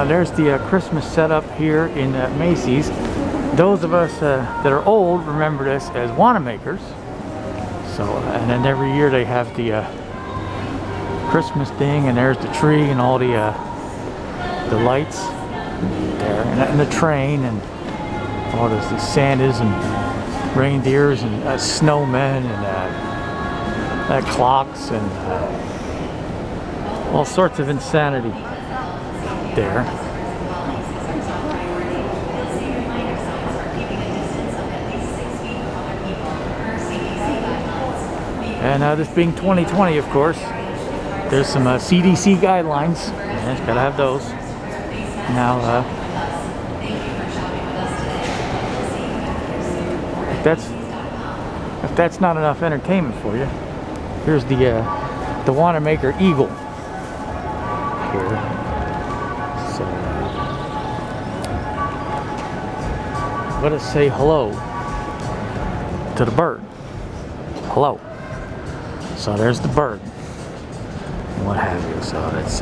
There's the Christmas setup here in Macy's. Those of us that are old remember this as Wanamakers. So, and then every year they have the Christmas thing, and there's the tree and all the lights there, and the train, and all the Santas and reindeers and snowmen and clocks and all sorts of insanity there. And this being 2020, of course, there's some CDC guidelines. Yeah, it's gotta have those. Now, if that's not enough entertainment for you, here's the Wanamaker Eagle here. So, let us say hello to the bird. Hello. So there's the bird and what have you. So that's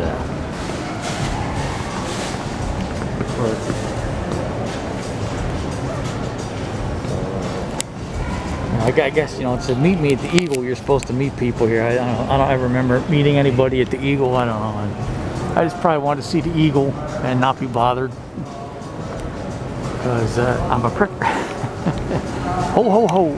I guess, you know, it said meet me at the Eagle. You're supposed to meet people here. I don't ever remember meeting anybody at the Eagle. I don't know. I just probably wanted to see the Eagle and not be bothered because I'm a prick. Ho ho ho.